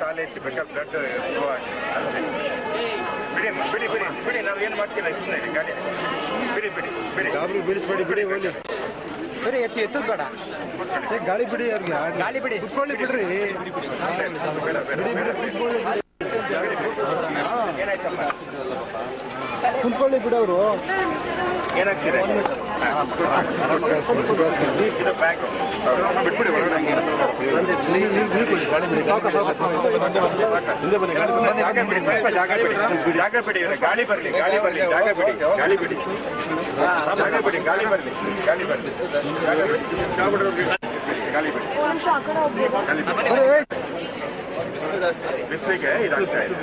ಕಾಲು ಹೆಚ್ಚು ಬೇಕಾದ್ರೆ blood flow ಆಗಿ ಬಿಡಿ ಬಿಡಿ ಬಿಡಿ ಬಿಡಿ ನಾವು ಏನು ಮಾಡ್ತಿಲ್ಲ ಸುಮ್ಮನೆ ಗಾಡಿ ಬಿಡಿ ಬಿಡಿ ಬಿಡಿ ಬಿಡಿಸ್ಬೇಡಿ ಬಿಡಿ ಹೋಗ್ಲಿ ಸರಿ ಎತ್ತು ಬೇಡ ಗಾಳಿ ಬಿಡಿ ಅವ್ರಿಗೆ ಗಾಳಿ ಬಿಡಿ ಕುತ್ಕೊಳ್ಳಿ ಬಿಡ್ರಿ ಕುತ್ಕೊಳ್ಳಿ ಬಿಡೋರು ಏನಾಗ್ತಿದೆ ಇದು ಬ್ಯಾಗ್ ಬಿಟ್ಬಿಡಿ ಒಳಗಡೆ ಜಾಗ ಬಿಡಿ ಸ್ವಲ್ಪ ಜಾಗ ಬಿಡಿ ಜಾಗ ಬಿಡಿ ಗಾಳಿ ಬರಲಿ ಗಾಳಿ ಬರಲಿ ಜಾಗ ಬಿಡಿ ಗಾಳಿ ಬಿಡಿ ಜಾಗ ಬಿಡಿ ಗಾಳಿ ಬರಲಿ ಗಾಳಿ ಬರಲಿ ಜಾಗ ಬಿಡಿ ಗಾಳಿ ಬಿಡಿ ಬಿಸಿಲಿಗೆ ಇದಾಗ್ತಾ ಇದೆ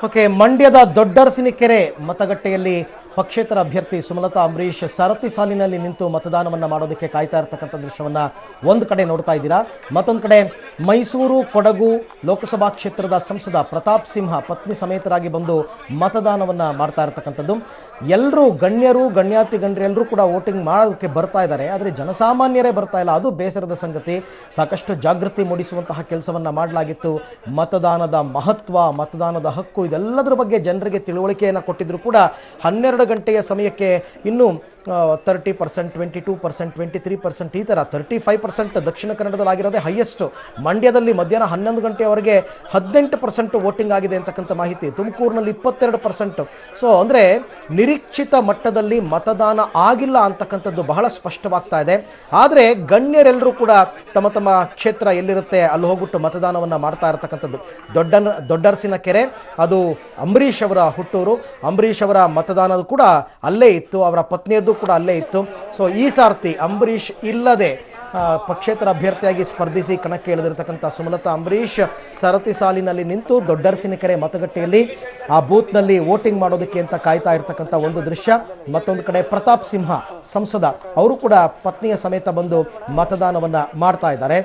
ಓಕೆ, ಮಂಡ್ಯದ ದೊಡ್ಡರಸಿನಕೆರೆ ಮತಗಟ್ಟೆಯಲ್ಲಿ ಪಕ್ಷೇತರ ಅಭ್ಯರ್ಥಿ ಸುಮಲತಾ ಅಂಬರೀಶ್ ಸರತಿ ಸಾಲಿನಲ್ಲಿ ನಿಂತು ಮತದಾನವನ್ನು ಮಾಡೋದಕ್ಕೆ ಕಾಯ್ತಾ ಇರತಕ್ಕಂಥ ದೃಶ್ಯವನ್ನ ಒಂದು ಕಡೆ ನೋಡ್ತಾ ಇದ್ದೀರಾ. ಮತ್ತೊಂದು ಕಡೆ ಮೈಸೂರು ಕೊಡಗು ಲೋಕಸಭಾ ಕ್ಷೇತ್ರದ ಸಂಸದ ಪ್ರತಾಪ್ ಸಿಂಹ ಪತ್ನಿ ಸಮೇತರಾಗಿ ಬಂದು ಮತದಾನವನ್ನು ಮಾಡ್ತಾ ಇರತಕ್ಕಂಥದ್ದು. ಎಲ್ಲರೂ ಗಣ್ಯರು ಗಣ್ಯಾತಿ ಗಣ್ಯರೆಲ್ಲರೂ ಕೂಡ ವೋಟಿಂಗ್ ಮಾಡೋದಕ್ಕೆ ಬರ್ತಾ ಇದ್ದಾರೆ, ಆದರೆ ಜನಸಾಮಾನ್ಯರೇ ಬರ್ತಾ ಇಲ್ಲ. ಅದು ಬೇಸರದ ಸಂಗತಿ. ಸಾಕಷ್ಟು ಜಾಗೃತಿ ಮೂಡಿಸುವಂತಹ ಕೆಲಸವನ್ನು ಮಾಡಲಾಗಿತ್ತು. ಮತದಾನದ ಮಹತ್ವ, ಮತದಾನದ ಹಕ್ಕು, ಇದೆಲ್ಲದರ ಬಗ್ಗೆ ಜನರಿಗೆ ತಿಳುವಳಿಕೆಯನ್ನು ಕೊಟ್ಟಿದ್ರು ಕೂಡ 12 ಗಂಟೆಯ ಸಮಯಕ್ಕೆ ಇನ್ನೂ 30%, 22%, 23% ಈ ಥರ 35% ದಕ್ಷಿಣ ಕನ್ನಡದಲ್ಲಿ ಆಗಿರೋದೇ ಹೈಯೆಸ್ಟ್. ಮಂಡ್ಯದಲ್ಲಿ ಮಧ್ಯಾಹ್ನ 11 ಗಂಟೆಯವರೆಗೆ 18% ವೋಟಿಂಗ್ ಆಗಿದೆ ಅಂತಕ್ಕಂಥ ಮಾಹಿತಿ. ತುಮಕೂರಿನಲ್ಲಿ 22%. ಸೊ ಅಂದರೆ ನಿರೀಕ್ಷಿತ ಮಟ್ಟದಲ್ಲಿ ಮತದಾನ ಆಗಿಲ್ಲ ಅಂತಕ್ಕಂಥದ್ದು ಬಹಳ ಸ್ಪಷ್ಟವಾಗ್ತಾ ಇದೆ. ಆದರೆ ಗಣ್ಯರೆಲ್ಲರೂ ಕೂಡ ತಮ್ಮ ತಮ್ಮ ಕ್ಷೇತ್ರ ಎಲ್ಲಿರುತ್ತೆ ಅಲ್ಲಿ ಹೋಗ್ಬಿಟ್ಟು ಮತದಾನವನ್ನು ಮಾಡ್ತಾ ಇರತಕ್ಕಂಥದ್ದು. ದೊಡ್ಡರಸಿನಕೆರೆ ಅದು ಅಂಬರೀಷ್ ಅವರ ಹುಟ್ಟೂರು. ಅಂಬರೀಷ್ ಅವರ ಮತದಾನದ ಕೂಡ ಅಲ್ಲೇ ಇತ್ತು, ಅವರ ಪತ್ನಿಯದ್ದು ಕೂಡ ಅಲ್ಲೇ ಇತ್ತು. ಸೊ ಈ ಸಾರ್ತಿ ಅಂಬರೀಷ್ ಇಲ್ಲದೆ ಪಕ್ಷೇತರ ಅಭ್ಯರ್ಥಿಯಾಗಿ ಸ್ಪರ್ಧಿಸಿ ಕಣಕ್ಕೆ ಇಳಿದಿರತಕ್ಕಂಥ ಸುಮಲತಾ ಅಂಬರೀಷ್ ಸರತಿ ಸಾಲಿನಲ್ಲಿ ನಿಂತು ದೊಡ್ಡರಸಿನಕೆರೆ ಮತಗಟ್ಟೆಯಲ್ಲಿ ಆ ಬೂತ್ನಲ್ಲಿ ವೋಟಿಂಗ್ ಮಾಡೋದಕ್ಕೆ ಅಂತ ಕಾಯ್ತಾ ಇರತಕ್ಕಂಥ ಒಂದು ದೃಶ್ಯ. ಮತ್ತೊಂದು ಕಡೆ ಪ್ರತಾಪ್ ಸಿಂಹ ಸಂಸದ ಅವರು ಕೂಡ ಪತ್ನಿಯ ಸಮೇತ ಬಂದು ಮತದಾನವನ್ನು ಮಾಡ್ತಾ ಇದ್ದಾರೆ.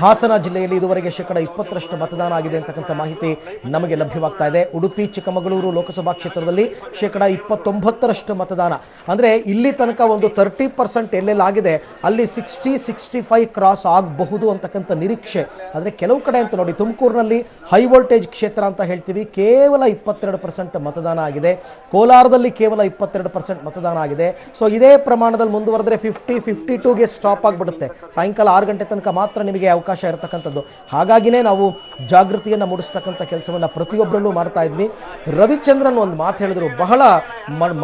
ಹಾಸನ ಜಿಲ್ಲೆಯಲ್ಲಿ ಇದುವರೆಗೆ 20% ಮತದಾನ ಆಗಿದೆ ಅಂತಕ್ಕಂಥ ಮಾಹಿತಿ ನಮಗೆ ಲಭ್ಯವಾಗ್ತಾ ಇದೆ. ಉಡುಪಿ ಚಿಕ್ಕಮಗಳೂರು ಲೋಕಸಭಾ ಕ್ಷೇತ್ರದಲ್ಲಿ 29% ಮತದಾನ. ಅಂದರೆ ಇಲ್ಲಿ ತನಕ ಒಂದು 30% ಎಲ್ಲೆಲ್ಲಿ ಆಗಿದೆ ಅಲ್ಲಿ 60-65 ಕ್ರಾಸ್ ಆಗಬಹುದು ಅಂತಕ್ಕಂಥ ನಿರೀಕ್ಷೆ. ಆದರೆ ಕೆಲವು ಕಡೆ ಅಂತ ನೋಡಿ, ತುಮಕೂರಿನಲ್ಲಿ ಹೈ ವೋಲ್ಟೇಜ್ ಕ್ಷೇತ್ರ ಅಂತ ಹೇಳ್ತೀವಿ, ಕೇವಲ 22% ಮತದಾನ ಆಗಿದೆ. ಕೋಲಾರದಲ್ಲಿ ಕೇವಲ 22% ಮತದಾನ ಆಗಿದೆ. ಸೊ ಇದೇ ಪ್ರಮಾಣದಲ್ಲಿ ಮುಂದುವರೆದ್ರೆ 50-52ಗೆ ಸ್ಟಾಪ್ ಆಗಿಬಿಡುತ್ತೆ. ಸಾಯಂಕಾಲ 6 ಗಂಟೆ ತನಕ ಮಾತ್ರ ನಿಮಗೆ ಅವಕಾಶ ಇರತಕ್ಕಂಥದ್ದು. ಹಾಗಾಗಿನೇ ನಾವು ಜಾಗೃತಿಯನ್ನು ಮೂಡಿಸ್ತಕ್ಕಂಥ ಕೆಲಸವನ್ನು ಪ್ರತಿಯೊಬ್ಬರಲ್ಲೂ ಮಾಡ್ತಾ ಇದ್ವಿ. ರವಿಚಂದ್ರನ್ ಒಂದು ಮಾತು ಹೇಳಿದ್ರು, ಬಹಳ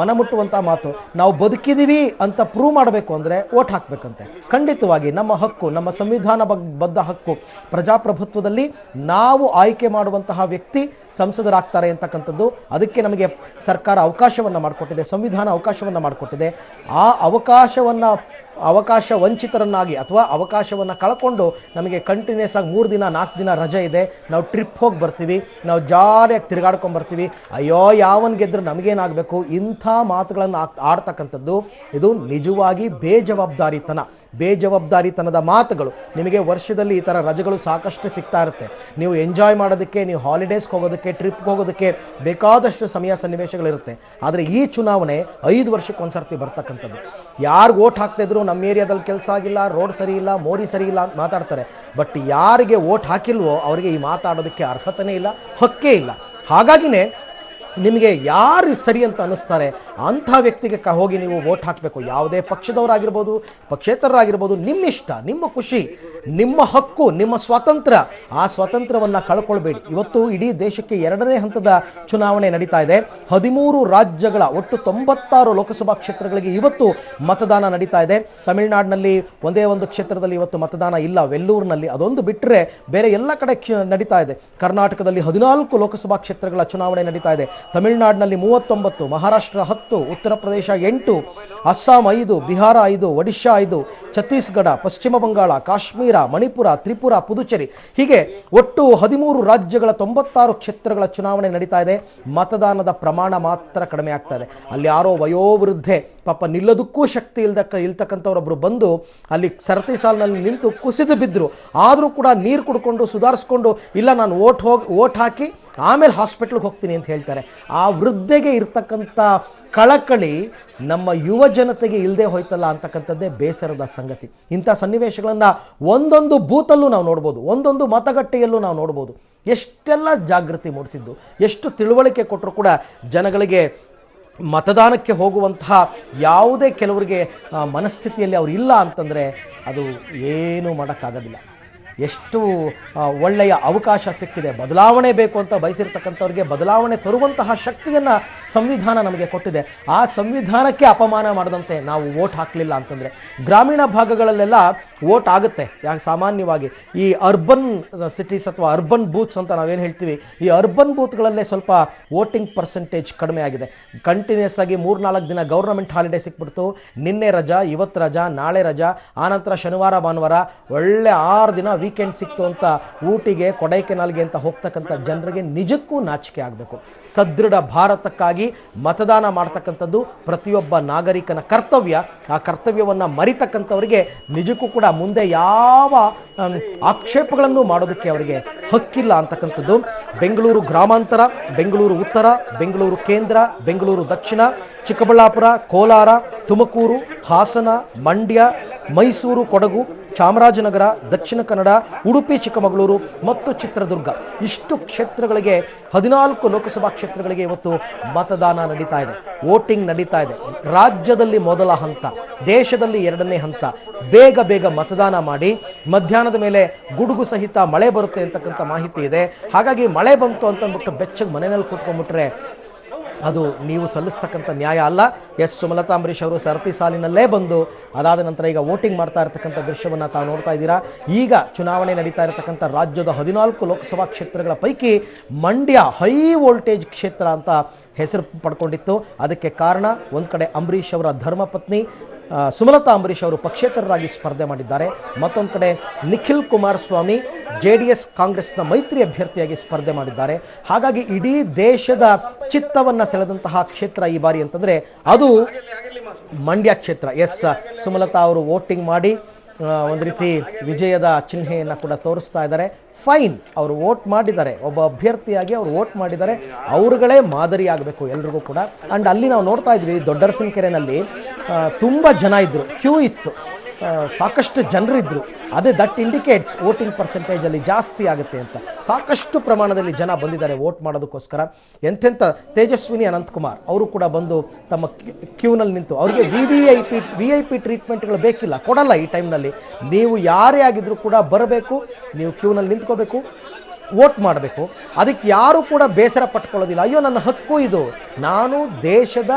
ಮನಮುಟ್ಟುವಂಥ ಮಾತು. ನಾವು ಬದುಕಿದ್ದೀವಿ ಅಂತ ಪ್ರೂವ್ ಮಾಡಬೇಕು ಅಂದರೆ ವೋಟ್ ಹಾಕಬೇಕಂತೆ. ಖಂಡಿತವಾಗಿ ನಮ್ಮ ಹಕ್ಕು, ನಮ್ಮ ಸಂವಿಧಾನಬದ್ಧ ಹಕ್ಕು. ಪ್ರಜಾಪ್ರಭುತ್ವದಲ್ಲಿ ನಾವು ಆಯ್ಕೆ ಮಾಡುವಂತಹ ವ್ಯಕ್ತಿ ಸಂಸದರಾಗ್ತಾರೆ ಅಂತಕ್ಕಂಥದ್ದು. ಅದಕ್ಕೆ ನಮಗೆ ಸರ್ಕಾರ ಅವಕಾಶವನ್ನು ಮಾಡಿಕೊಟ್ಟಿದೆ, ಸಂವಿಧಾನ ಅವಕಾಶವನ್ನು ಮಾಡಿಕೊಟ್ಟಿದೆ. ಆ ಅವಕಾಶ ವಂಚಿತರನ್ನಾಗಿ ಅಥವಾ ಅವಕಾಶವನ್ನು ಕಳ್ಕೊಂಡು ನಮಗೆ ಕಂಟಿನ್ಯೂಸ್ ಆಗಿ 3 ದಿನ 4 ದಿನ ರಜೆ ಇದೆ, ನಾವು ಟ್ರಿಪ್ ಹೋಗಿ ಬರ್ತೀವಿ, ನಾವು ಜಾಲಿಯಾಗಿ ತಿರುಗಾಡ್ಕೊಂಡು ಬರ್ತೀವಿ, ಅಯ್ಯೋ ಯಾವನ್ ಗೆದ್ರು ನಮಗೇನಾಗಬೇಕು, ಇಂಥ ಮಾತುಗಳನ್ನು ಆಡ್ತಕ್ಕಂಥದ್ದು ಇದು ನಿಜವಾಗಿ ಬೇಜವಾಬ್ದಾರಿತನದ ಮಾತುಗಳು. ನಿಮಗೆ ವರ್ಷದಲ್ಲಿ ಈ ಥರ ರಜೆಗಳು ಸಾಕಷ್ಟು ಸಿಗ್ತಾ ಇರುತ್ತೆ. ನೀವು ಎಂಜಾಯ್ ಮಾಡೋದಕ್ಕೆ, ನೀವು ಹಾಲಿಡೇಸ್ಗೆ ಹೋಗೋದಕ್ಕೆ, ಟ್ರಿಪ್ಗೆ ಹೋಗೋದಕ್ಕೆ ಬೇಕಾದಷ್ಟು ಸಮಯ ಸನ್ನಿವೇಶಗಳಿರುತ್ತೆ. ಆದರೆ ಈ ಚುನಾವಣೆ 5 ವರ್ಷಕ್ಕೆ ಒಂದ್ಸರ್ತಿ ಬರ್ತಕ್ಕಂಥದ್ದು. ಯಾರಿಗೆ ವೋಟ್ ಹಾಕ್ತಿದ್ರು ನಮ್ಮ ಏರಿಯಾದಲ್ಲಿ ಕೆಲಸ ಆಗಿಲ್ಲ, ರೋಡ್ ಸರಿ ಇಲ್ಲ, ಮೋರಿ ಸರಿ ಇಲ್ಲ ಅಂತ ಮಾತಾಡ್ತಾರೆ. ಬಟ್ ಯಾರಿಗೆ ವೋಟ್ ಹಾಕಿಲ್ವೋ ಅವರಿಗೆ ಈ ಮಾತಾಡೋದಕ್ಕೆ ಅರ್ಹತೆನೇ ಇಲ್ಲ, ಹಕ್ಕೇ ಇಲ್ಲ. ಹಾಗಾಗಿನೇ ನಿಮಗೆ ಯಾರು ಸರಿ ಅಂತ ಅನ್ನಿಸ್ತಾರೆ ಅಂಥ ವ್ಯಕ್ತಿಗೆ ಹೋಗಿ ನೀವು ವೋಟ್ ಹಾಕಬೇಕು. ಯಾವುದೇ ಪಕ್ಷದವರಾಗಿರ್ಬೋದು, ಪಕ್ಷೇತರರಾಗಿರ್ಬೋದು, ನಿಮ್ಮ ಇಷ್ಟ, ನಿಮ್ಮ ಖುಷಿ, ನಿಮ್ಮ ಹಕ್ಕು, ನಿಮ್ಮ ಸ್ವಾತಂತ್ರ್ಯ. ಆ ಸ್ವಾತಂತ್ರ್ಯವನ್ನು ಕಳ್ಕೊಳ್ಬೇಡಿ. ಇವತ್ತು ಇಡೀ ದೇಶಕ್ಕೆ 2ನೇ ಹಂತದ ಚುನಾವಣೆ ನಡೀತಾ ಇದೆ. 13 ರಾಜ್ಯಗಳ ಒಟ್ಟು 96 ಲೋಕಸಭಾ ಕ್ಷೇತ್ರಗಳಿಗೆ ಇವತ್ತು ಮತದಾನ ನಡೀತಾ ಇದೆ. ತಮಿಳುನಾಡಿನಲ್ಲಿ ಒಂದೇ ಒಂದು ಕ್ಷೇತ್ರದಲ್ಲಿ ಇವತ್ತು ಮತದಾನ ಇಲ್ಲ, ವೆಲ್ಲೂರಿನಲ್ಲಿ. ಅದೊಂದು ಬಿಟ್ಟರೆ ಬೇರೆ ಎಲ್ಲ ಕಡೆ ನಡೀತಾ ಇದೆ. ಕರ್ನಾಟಕದಲ್ಲಿ 14 ಲೋಕಸಭಾ ಕ್ಷೇತ್ರಗಳ ಚುನಾವಣೆ ನಡೀತಾ ಇದೆ. ತಮಿಳುನಾಡಿನಲ್ಲಿ 39, ಮಹಾರಾಷ್ಟ್ರ 10, ಉತ್ತರ ಪ್ರದೇಶ 8, ಅಸ್ಸಾಂ 5, ಬಿಹಾರ 5, ಒಡಿಶಾ 5, ಛತ್ತೀಸ್ಗಢ, ಪಶ್ಚಿಮ ಬಂಗಾಳ, ಕಾಶ್ಮೀರ, ಮಣಿಪುರ, ತ್ರಿಪುರ, ಪುದುಚೇರಿ, ಹೀಗೆ ಒಟ್ಟು 13 ರಾಜ್ಯಗಳ 96 ಕ್ಷೇತ್ರಗಳ ಚುನಾವಣೆ ನಡೀತಾ ಇದೆ. ಮತದಾನದ ಪ್ರಮಾಣ ಮಾತ್ರ ಕಡಿಮೆ ಆಗ್ತಾ ಇದೆ. ಅಲ್ಲಿ ಯಾರೋ ವಯೋವೃದ್ಧೆ ಪಾಪ ನಿಲ್ಲೋದಕ್ಕೂ ಶಕ್ತಿ ಇಲ್ತಕ್ಕಂಥವ್ರೊಬ್ಬರು ಬಂದು ಅಲ್ಲಿ ಸರತಿ ಸಾಲಿನಲ್ಲಿ ನಿಂತು ಕುಸಿದು ಬಿದ್ದರು. ಆದರೂ ಕೂಡ ನೀರು ಕುಡ್ಕೊಂಡು ಸುಧಾರಿಸ್ಕೊಂಡು, ಇಲ್ಲ ನಾನು ವೋಟ್ ಹಾಕಿ ಆಮೇಲೆ ಹಾಸ್ಪಿಟ್ಲಿಗೆ ಹೋಗ್ತೀನಿ ಅಂತ ಹೇಳ್ತಾರೆ. ಆ ವೃದ್ಧೆಗೆ ಇರ್ತಕ್ಕಂಥ ಕಳಕಳಿ ನಮ್ಮ ಯುವ ಜನತೆಗೆ ಇಲ್ಲದೆ ಹೋಯ್ತಲ್ಲ ಅಂತಕ್ಕಂಥದ್ದೇ ಬೇಸರದ ಸಂಗತಿ. ಇಂಥ ಸನ್ನಿವೇಶಗಳನ್ನು ಒಂದೊಂದು ಬೂತಲ್ಲೂ ನಾವು ನೋಡ್ಬೋದು, ಒಂದೊಂದು ಮತಗಟ್ಟೆಯಲ್ಲೂ ನಾವು ನೋಡ್ಬೋದು. ಎಷ್ಟೆಲ್ಲ ಜಾಗೃತಿ ಮೂಡಿಸಿದ್ದು, ಎಷ್ಟು ತಿಳುವಳಿಕೆ ಕೊಟ್ಟರು ಕೂಡ ಜನಗಳಿಗೆ ಮತದಾನಕ್ಕೆ ಹೋಗುವಂತಹ ಯಾವುದೇ ಕೆಲವರಿಗೆ ಮನಸ್ಥಿತಿಯಲ್ಲಿ ಅವರು ಇಲ್ಲ ಅಂತಂದರೆ ಅದು ಏನೂ ಮಾಡೋಕ್ಕಾಗೋದಿಲ್ಲ. ಎಷ್ಟು ಒಳ್ಳೆಯ ಅವಕಾಶ ಸಿಕ್ಕಿದೆ. ಬದಲಾವಣೆ ಬೇಕು ಅಂತ ಬಯಸಿರ್ತಕ್ಕಂಥವ್ರಿಗೆ ಬದಲಾವಣೆ ತರುವಂತಹ ಶಕ್ತಿಯನ್ನು ಸಂವಿಧಾನ ನಮಗೆ ಕೊಟ್ಟಿದೆ. ಆ ಸಂವಿಧಾನಕ್ಕೆ ಅಪಮಾನ ಮಾಡದಂತೆ ನಾವು ವೋಟ್ ಹಾಕಲಿಲ್ಲ ಅಂತಂದರೆ ಗ್ರಾಮೀಣ ಭಾಗಗಳಲ್ಲೆಲ್ಲ ವೋಟ್ ಆಗುತ್ತೆ. ಯಾಕೆ ಸಾಮಾನ್ಯವಾಗಿ ಈ ಅರ್ಬನ್ ಸಿಟೀಸ್ ಅಥವಾ ಅರ್ಬನ್ ಬೂತ್ಸ್ ಅಂತ ನಾವೇನು ಹೇಳ್ತೀವಿ, ಈ ಅರ್ಬನ್ ಬೂತ್ಗಳಲ್ಲೇ ಸ್ವಲ್ಪ ವೋಟಿಂಗ್ ಪರ್ಸೆಂಟೇಜ್ ಕಡಿಮೆ ಆಗಿದೆ. ಕಂಟಿನ್ಯೂಸ್ ಆಗಿ 3-4 ದಿನ ಗೌರ್ನಮೆಂಟ್ ಹಾಲಿಡೇ ಸಿಕ್ಬಿಡ್ತು. ನಿನ್ನೆ ರಜಾ, ಇವತ್ತು ರಜಾ, ನಾಳೆ ರಜಾ, ಆನಂತರ ಶನಿವಾರ ಭಾನುವಾರ ಒಳ್ಳೆ 6 ದಿನ ವೀಕೆಂಡ್ ಸಿಕ್ತು ಅಂತ ಊಟಿಗೆ, ಕೊಡೈಕೆನಾಲ್ಗೆ ಅಂತ ಹೋಗ್ತಕ್ಕಂಥ ಜನರಿಗೆ ನಿಜಕ್ಕೂ ನಾಚಿಕೆ ಆಗಬೇಕು. ಸದೃಢ ಭಾರತಕ್ಕಾಗಿ ಮತದಾನ ಮಾಡ್ತಕ್ಕಂಥದ್ದು ಪ್ರತಿಯೊಬ್ಬ ನಾಗರಿಕನ ಕರ್ತವ್ಯ. ಆ ಕರ್ತವ್ಯವನ್ನು ಮರಿತಕ್ಕಂಥವರಿಗೆ ನಿಜಕ್ಕೂ ಕೂಡ ಮುಂದೆ ಯಾವ ಆಕ್ಷೇಪಗಳನ್ನು ಮಾಡೋದಕ್ಕೆ ಅವರಿಗೆ ಹಕ್ಕಿಲ್ಲ ಅಂತಕ್ಕಂಥದ್ದು. ಬೆಂಗಳೂರು ಗ್ರಾಮಾಂತರ, ಬೆಂಗಳೂರು ಉತ್ತರ, ಬೆಂಗಳೂರು ಕೇಂದ್ರ, ಬೆಂಗಳೂರು ದಕ್ಷಿಣ, ಚಿಕ್ಕಬಳ್ಳಾಪುರ, ಕೋಲಾರ, ತುಮಕೂರು, ಹಾಸನ, ಮಂಡ್ಯ, ಮೈಸೂರು, ಕೊಡಗು, ಚಾಮರಾಜನಗರ, ದಕ್ಷಿಣ ಕನ್ನಡ, ಉಡುಪಿ ಚಿಕ್ಕಮಗಳೂರು ಮತ್ತು ಚಿತ್ರದುರ್ಗ, ಇಷ್ಟು ಕ್ಷೇತ್ರಗಳಿಗೆ 14 ಲೋಕಸಭಾ ಕ್ಷೇತ್ರಗಳಿಗೆ ಇವತ್ತು ಮತದಾನ ನಡೀತಾ ಇದೆ, ವೋಟಿಂಗ್ ನಡೀತಾ ಇದೆ. ರಾಜ್ಯದಲ್ಲಿ ಮೊದಲ ಹಂತ, ದೇಶದಲ್ಲಿ 2ನೇ ಹಂತ. ಬೇಗ ಮತದಾನ ಮಾಡಿ. ಮಧ್ಯಾಹ್ನದ ಮೇಲೆ ಗುಡುಗು ಸಹಿತ ಮಳೆ ಬರುತ್ತೆ ಅಂತಕ್ಕಂಥ ಮಾಹಿತಿ ಇದೆ. ಹಾಗಾಗಿ ಮಳೆ ಬಂತು ಅಂತಂದ್ಬಿಟ್ಟು ಬೆಚ್ಚಗೆ ಮನೆಯಲ್ಲಿ ಕೂತ್ಕೊಂಡ್ಬಿಟ್ರೆ ಅದು ನೀವು ಸಲ್ಲಿಸ್ತಕ್ಕಂಥ ನ್ಯಾಯ ಅಲ್ಲ. ಸುಮಲತಾ ಅಂಬರೀಶ್ ಅವರು ಸರತಿ ಸಾಲಿನಲ್ಲೇ ಬಂದು ಅದಾದ ನಂತರ ಈಗ ವೋಟಿಂಗ್ ಮಾಡ್ತಾ ಇರತಕ್ಕಂಥ ದೃಶ್ಯವನ್ನು ತಾವು ನೋಡ್ತಾ ಇದ್ದೀರಾ. ಈಗ ಚುನಾವಣೆ ನಡೀತಾ ಇರತಕ್ಕಂಥ ರಾಜ್ಯದ 14 ಲೋಕಸಭಾ ಕ್ಷೇತ್ರಗಳ ಪೈಕಿ ಮಂಡ್ಯ ಹೈ ವೋಲ್ಟೇಜ್ ಕ್ಷೇತ್ರ ಅಂತ ಹೆಸರು ಪಡ್ಕೊಂಡಿತ್ತು. ಅದಕ್ಕೆ ಕಾರಣ ಒಂದು ಕಡೆ ಅಂಬರೀಶ್ ಅವರ ಧರ್ಮಪತ್ನಿ ಸುಮಲತಾ ಅಂಬರೀಶ್ ಅವರು ಪಕ್ಷೇತರರಾಗಿ ಸ್ಪರ್ಧೆ ಮಾಡಿದ್ದಾರೆ. ಮತ್ತೊಂದು ಕಡೆ ನಿಖಿಲ್ ಕುಮಾರಸ್ವಾಮಿ JDS ಕಾಂಗ್ರೆಸ್ನ ಮೈತ್ರಿ ಅಭ್ಯರ್ಥಿಯಾಗಿ ಸ್ಪರ್ಧೆ ಮಾಡಿದ್ದಾರೆ. ಹಾಗಾಗಿ ಇಡೀ ದೇಶದ ಚಿತ್ತವನ್ನು ಸೆಳೆದಂತಹ ಕ್ಷೇತ್ರ ಈ ಬಾರಿ ಅಂತಂದರೆ ಅದು ಮಂಡ್ಯ ಕ್ಷೇತ್ರ. ಸುಮಲತಾ ಅವರು ವೋಟಿಂಗ್ ಮಾಡಿ ಒಂದು ರೀತಿ ವಿಜಯದ ಚಿಹ್ನೆಯನ್ನು ಕೂಡ ತೋರಿಸ್ತಾ ಇದ್ದಾರೆ. ಫೈನ್, ಅವರು ವೋಟ್ ಮಾಡಿದ್ದಾರೆ, ಒಬ್ಬ ಅಭ್ಯರ್ಥಿಯಾಗಿ ಅವರು ವೋಟ್ ಮಾಡಿದ್ದಾರೆ, ಅವರುಗಳೇ ಮಾದರಿ ಆಗಬೇಕು ಎಲ್ರಿಗೂ ಕೂಡ. ಆ್ಯಂಡ್ ಅಲ್ಲಿ ನಾವು ನೋಡ್ತಾ ಇದ್ವಿ, ದೊಡ್ಡರಸಿನಕೆರೆನಲ್ಲಿ ತುಂಬ ಜನ ಇದ್ದರು, ಕ್ಯೂ ಇತ್ತು. ಸಾಕಷ್ಟು ಜನರಿದ್ದರು. ಅದೇ ದಟ್ ಇಂಡಿಕೇಟ್ಸ್ ವೋಟಿಂಗ್ ಪರ್ಸೆಂಟೇಜಲ್ಲಿ ಜಾಸ್ತಿ ಆಗುತ್ತೆ ಅಂತ. ಸಾಕಷ್ಟು ಪ್ರಮಾಣದಲ್ಲಿ ಜನ ಬಂದಿದ್ದಾರೆ ವೋಟ್ ಮಾಡೋದಕ್ಕೋಸ್ಕರ. ಎಂತೆಂಥ ತೇಜಸ್ವಿನಿ ಅನಂತಕುಮಾರ್ ಅವರು ಕೂಡ ಬಂದು ತಮ್ಮ ಕ್ಯೂನಲ್ಲಿ ನಿಂತು, ಅವರಿಗೆ ವಿ ಐ ಪಿ ಟ್ರೀಟ್ಮೆಂಟ್ಗಳು ಬೇಕಿಲ್ಲ, ಕೊಡಲ್ಲ ಈ ಟೈಮ್ನಲ್ಲಿ. ನೀವು ಯಾರೇ ಆಗಿದ್ರೂ ಕೂಡ ಬರಬೇಕು, ನೀವು ಕ್ಯೂನಲ್ಲಿ ನಿಂತ್ಕೋಬೇಕು, ವೋಟ್ ಮಾಡಬೇಕು. ಅದಕ್ಕೆ ಯಾರೂ ಕೂಡ ಬೇಸರ ಪಟ್ಕೊಳ್ಳೋದಿಲ್ಲ. ಅಯ್ಯೋ ನನ್ನ ಹಕ್ಕು ಇದು, ನಾನು ದೇಶದ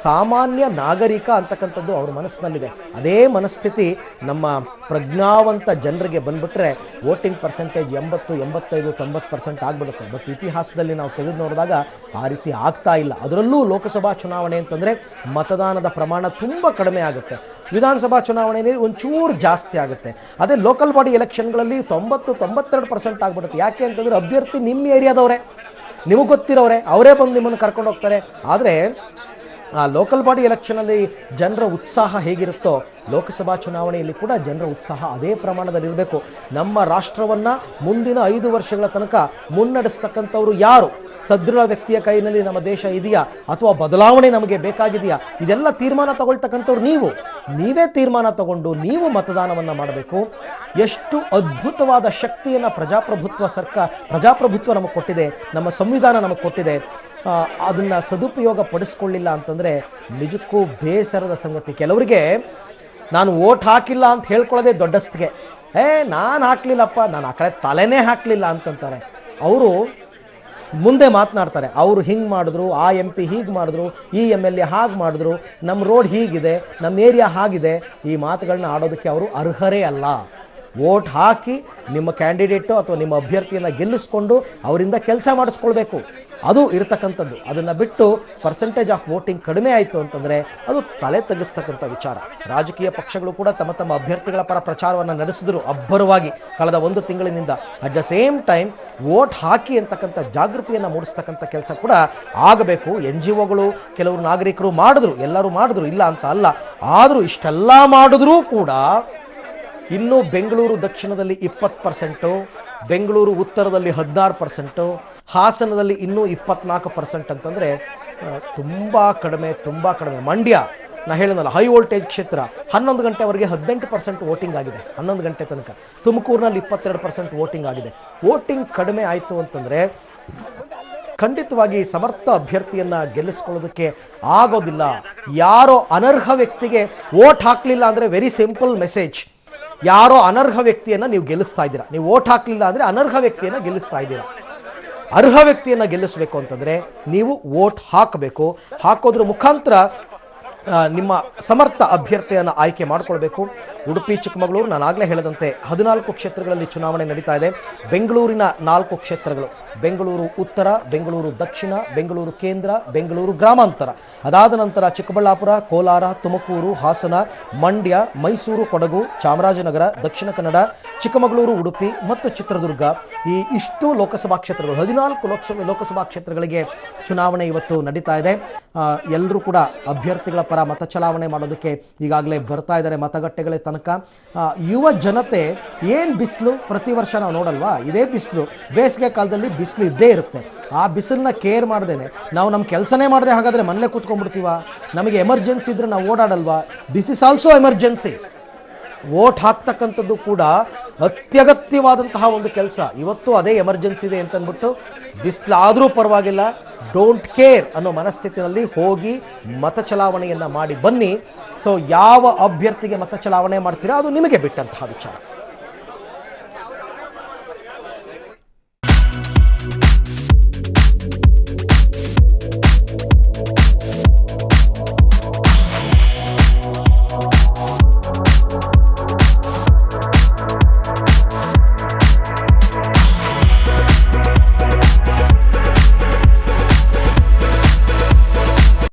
ಸಾಮಾನ್ಯ ನಾಗರಿಕ ಅಂತಕ್ಕಂಥದ್ದು ಅವ್ರ ಮನಸ್ಸಿನಲ್ಲಿದೆ. ಅದೇ ಮನಸ್ಥಿತಿ ನಮ್ಮ ಪ್ರಜ್ಞಾವಂತ ಜನರಿಗೆ ಬಂದುಬಿಟ್ರೆ ವೋಟಿಂಗ್ ಪರ್ಸೆಂಟೇಜ್ 80, 85, 90% ಆಗಿಬಿಡುತ್ತೆ. ಬಟ್ ಇತಿಹಾಸದಲ್ಲಿ ನಾವು ತೆಗೆದು ನೋಡಿದಾಗ ಆ ರೀತಿ ಆಗ್ತಾ ಇಲ್ಲ. ಅದರಲ್ಲೂ ಲೋಕಸಭಾ ಚುನಾವಣೆ ಅಂತಂದರೆ ಮತದಾನದ ಪ್ರಮಾಣ ತುಂಬ ಕಡಿಮೆ ಆಗುತ್ತೆ. ವಿಧಾನಸಭಾ ಚುನಾವಣೆಯಲ್ಲಿ ಒಂಚೂರು ಜಾಸ್ತಿ ಆಗುತ್ತೆ. ಅದೇ ಲೋಕಲ್ ಬಾಡಿ ಎಲೆಕ್ಷನ್ಗಳಲ್ಲಿ 90-92% ಆಗಿಬಿಡುತ್ತೆ. ಯಾಕೆ ಅಂತಂದರೆ ಅಭ್ಯರ್ಥಿ ನಿಮ್ಮ ಏರಿಯಾದವರೇ, ನಿಮಗೆ ಗೊತ್ತಿರೋರೆ, ಅವರೇ ಬಂದು ನಿಮ್ಮನ್ನು ಕರ್ಕೊಂಡು ಹೋಗ್ತಾರೆ. ಆದರೆ ಆ ಲೋಕಲ್ ಬಾಡಿ ಎಲೆಕ್ಷನಲ್ಲಿ ಜನರ ಉತ್ಸಾಹ ಹೇಗಿರುತ್ತೋ ಲೋಕಸಭಾ ಚುನಾವಣೆಯಲ್ಲಿ ಕೂಡ ಜನರ ಉತ್ಸಾಹ ಅದೇ ಪ್ರಮಾಣದಲ್ಲಿ ಇರಬೇಕು. ನಮ್ಮ ರಾಷ್ಟ್ರವನ್ನು ಮುಂದಿನ 5 ವರ್ಷಗಳ ತನಕ ಮುನ್ನಡೆಸ್ತಕ್ಕಂಥವ್ರು ಯಾರು? ಸದೃಢ ವ್ಯಕ್ತಿಯ ಕೈನಲ್ಲಿ ನಮ್ಮ ದೇಶ ಇದೆಯಾ ಅಥವಾ ಬದಲಾವಣೆ ನಮಗೆ ಬೇಕಾಗಿದೆಯಾ? ಇದೆಲ್ಲ ತೀರ್ಮಾನ ತಗೊಳ್ತಕ್ಕಂಥವ್ರು ನೀವೇ ತೀರ್ಮಾನ ತಗೊಂಡು ನೀವು ಮತದಾನವನ್ನು ಮಾಡಬೇಕು. ಎಷ್ಟು ಅದ್ಭುತವಾದ ಶಕ್ತಿಯನ್ನು ಪ್ರಜಾಪ್ರಭುತ್ವ ನಮಗೆ ಕೊಟ್ಟಿದೆ, ನಮ್ಮ ಸಂವಿಧಾನ ನಮಗೆ ಕೊಟ್ಟಿದೆ. ಅದನ್ನು ಸದುಪಯೋಗ ಪಡಿಸ್ಕೊಳ್ಳಿಲ್ಲ ಅಂತಂದರೆ ನಿಜಕ್ಕೂ ಬೇಸರದ ಸಂಗತಿ. ಕೆಲವರಿಗೆ ನಾನು ವೋಟ್ ಹಾಕಿಲ್ಲ ಅಂತ ಹೇಳ್ಕೊಳ್ಳೋದೇ ದೊಡ್ಡಸ್ತಿಗೆ. ನಾನು ಹಾಕಲಿಲ್ಲಪ್ಪ, ನಾನು ಆ ಕಡೆ ತಲೆನೇ ಹಾಕಲಿಲ್ಲ ಅಂತಂತಾರೆ. ಅವರು ಮುಂದೆ ಮಾತನಾಡ್ತಾರೆ, ಅವರು ಹಿಂಗೆ ಮಾಡಿದ್ರು, ಆ MP ಹೀಗೆ ಮಾಡಿದ್ರು, ಈ MLA ಹಾಗೆ ಮಾಡಿದ್ರು, ನಮ್ಮ ರೋಡ್ ಹೀಗಿದೆ, ನಮ್ಮ ಏರಿಯಾ ಹಾಗಿದೆ. ಈ ಮಾತುಗಳನ್ನ ಆಡೋದಕ್ಕೆ ಅವರು ಅರ್ಹರೇ ಅಲ್ಲ. ವೋಟ್ ಹಾಕಿ ನಿಮ್ಮ ಕ್ಯಾಂಡಿಡೇಟು ಅಥವಾ ನಿಮ್ಮ ಅಭ್ಯರ್ಥಿಯನ್ನು ಗೆಲ್ಲಿಸ್ಕೊಂಡು ಅವರಿಂದ ಕೆಲಸ ಮಾಡಿಸ್ಕೊಳ್ಬೇಕು, ಅದು ಇರ್ತಕ್ಕಂಥದ್ದು. ಅದನ್ನು ಬಿಟ್ಟು ಪರ್ಸೆಂಟೇಜ್ ಆಫ್ ವೋಟಿಂಗ್ ಕಡಿಮೆ ಆಯಿತು ಅಂತಂದರೆ ಅದು ತಲೆ ತಗ್ಗಿಸ್ತಕ್ಕಂಥ ವಿಚಾರ. ರಾಜಕೀಯ ಪಕ್ಷಗಳು ಕೂಡ ತಮ್ಮ ಅಭ್ಯರ್ಥಿಗಳ ಪರ ಪ್ರಚಾರವನ್ನು ನಡೆಸಿದ್ರು ಅಬ್ಬರವಾಗಿ ಕಳೆದ 1 ತಿಂಗಳಿನಿಂದ. At the same time vote ಹಾಕಿ ಅಂತಕ್ಕಂಥ ಜಾಗೃತಿಯನ್ನು ಮೂಡಿಸ್ತಕ್ಕಂಥ ಕೆಲಸ ಕೂಡ ಆಗಬೇಕು. NGOಗಳು, ಕೆಲವರು ನಾಗರಿಕರು ಮಾಡಿದ್ರು, ಎಲ್ಲರೂ ಮಾಡಿದ್ರು, ಇಲ್ಲ ಅಂತ ಅಲ್ಲ. ಆದರೂ ಇಷ್ಟೆಲ್ಲ ಮಾಡಿದ್ರೂ ಕೂಡ ಇನ್ನು ಬೆಂಗಳೂರು ದಕ್ಷಿಣದಲ್ಲಿ 20%, ಬೆಂಗಳೂರು ಉತ್ತರದಲ್ಲಿ 16%, ಹಾಸನದಲ್ಲಿ ಇನ್ನೂ 24% ಅಂತಂದರೆ ತುಂಬ ಕಡಿಮೆ. ಮಂಡ್ಯ ನಾ ಹೇಳಿದ್ನಲ್ಲ, ಹೈ ವೋಲ್ಟೇಜ್ ಕ್ಷೇತ್ರ, 11 ಗಂಟೆವರೆಗೆ 18% ವೋಟಿಂಗ್ ಆಗಿದೆ, 11 ಗಂಟೆ ತನಕ. ತುಮಕೂರಿನಲ್ಲಿ 22% ವೋಟಿಂಗ್ ಆಗಿದೆ. ವೋಟಿಂಗ್ ಕಡಿಮೆ ಆಯಿತು ಅಂತಂದರೆ ಖಂಡಿತವಾಗಿ ಸಮರ್ಥ ಅಭ್ಯರ್ಥಿಯನ್ನು ಗೆಲ್ಲಿಸ್ಕೊಳ್ಳೋದಕ್ಕೆ ಆಗೋದಿಲ್ಲ. ಯಾರೋ ಅನರ್ಹ ವ್ಯಕ್ತಿಗೆ ವೋಟ್ ಹಾಕಲಿಲ್ಲ ಅಂದರೆ ವೆರಿ ಸಿಂಪಲ್ ಮೆಸೇಜ್, ಯಾರೋ ಅನರ್ಹ ವ್ಯಕ್ತಿಯನ್ನು ನೀವು ಗೆಲ್ಲಿಸ್ತಾ ಇದ್ದೀರಾ. ನೀವು ವೋಟ್ ಹಾಕಲಿಲ್ಲ ಅಂದರೆ ಅನರ್ಹ ವ್ಯಕ್ತಿಯನ್ನು ಗೆಲ್ಲಿಸ್ತಾ ಇದ್ದೀರಾ. ಅರ್ಹ ವ್ಯಕ್ತಿಯನ್ನು ಗೆಲ್ಲಿಸಬೇಕು ಅಂತಂದರೆ ನೀವು ವೋಟ್ ಹಾಕಬೇಕು. ಹಾಕೋದ್ರ ಮುಖಾಂತರ ನಿಮ್ಮ ಸಮರ್ಥ ಅಭ್ಯರ್ಥಿಯನ್ನು ಆಯ್ಕೆ ಮಾಡಿಕೊಳ್ಬೇಕು. ಉಡುಪಿ, ಚಿಕ್ಕಮಗಳೂರು, ನಾನು ಆಗಲೇ ಹೇಳಿದಂತೆ 14 ಕ್ಷೇತ್ರಗಳಲ್ಲಿ ಚುನಾವಣೆ ನಡೀತಾ ಇದೆ. ಬೆಂಗಳೂರಿನ 4 ಕ್ಷೇತ್ರಗಳು, ಬೆಂಗಳೂರು ಉತ್ತರ, ಬೆಂಗಳೂರು ದಕ್ಷಿಣ, ಬೆಂಗಳೂರು ಕೇಂದ್ರ, ಬೆಂಗಳೂರು ಗ್ರಾಮಾಂತರ. ಅದಾದ ನಂತರ ಚಿಕ್ಕಬಳ್ಳಾಪುರ, ಕೋಲಾರ, ತುಮಕೂರು, ಹಾಸನ, ಮಂಡ್ಯ, ಮೈಸೂರು, ಕೊಡಗು, ಚಾಮರಾಜನಗರ, ದಕ್ಷಿಣ ಕನ್ನಡ, ಚಿಕ್ಕಮಗಳೂರು, ಉಡುಪಿ ಮತ್ತು ಚಿತ್ರದುರ್ಗ. ಇಷ್ಟು ಲೋಕಸಭಾ ಕ್ಷೇತ್ರಗಳು, 14 ಲೋಕಸಭಾ ಕ್ಷೇತ್ರಗಳಿಗೆ ಚುನಾವಣೆ ಇವತ್ತು ನಡೀತಾ ಇದೆ. ಎಲ್ಲರೂ ಕೂಡ ಅಭ್ಯರ್ಥಿಗಳ ಪರ ಮತ ಚಲಾವಣೆ ಮಾಡೋದಕ್ಕೆ ಈಗಾಗಲೇ ಬರ್ತಾ ಇದ್ದಾರೆ ಮತಗಟ್ಟೆಗಳ ತನಕ. ಯುವ ಜನತೆ ಏನು ಬಿಸಿಲು, ಪ್ರತಿ ವರ್ಷ ನಾವು ನೋಡಲ್ವಾ, ಇದೇ ಬಿಸಿಲು. ಬೇಸಿಗೆ ಕಾಲದಲ್ಲಿ ಬಿಸಿಲು ಇದ್ದೇ ಇರುತ್ತೆ. ಆ ಬಿಸಿಲನ್ನ ಕೇರ್ ಮಾಡ್ದೇನೆ ನಾವು ನಮ್ಮ ಕೆಲಸನೇ ಮಾಡದೆ ಹಾಗಾದರೆ ಮನೇಲೆ ಕೂತ್ಕೊಂಡ್ಬಿಡ್ತೀವ? ನಮಗೆ ಎಮರ್ಜೆನ್ಸಿ ಇದ್ದರೆ ನಾವು ಓಡಾಡಲ್ವಾ? This is also emergency. Vote ಹಾಕ್ತಕ್ಕಂಥದ್ದು ಕೂಡ ಅತ್ಯಗತ್ಯವಾದಂತಹ ಒಂದು ಕೆಲಸ. ಇವತ್ತು ಅದೇ ಎಮರ್ಜೆನ್ಸಿ ಇದೆ ಅಂತಂದ್ಬಿಟ್ಟು ಬಿಸಿಲಾದರೂ ಪರವಾಗಿಲ್ಲ, ಡೋಂಟ್ ಕೇರ್ ಅನ್ನೋ ಮನಸ್ಥಿತಿನಲ್ಲಿ ಹೋಗಿ ಮತ ಚಲಾವಣೆಯನ್ನು ಮಾಡಿ ಬನ್ನಿ. ಸೊ ಯಾವ ಅಭ್ಯರ್ಥಿಗೆ ಮತ ಚಲಾವಣೆ ಮಾಡ್ತೀರಾ ಅದು ನಿಮಗೆ ಬಿಟ್ಟಂತಹ ವಿಚಾರ.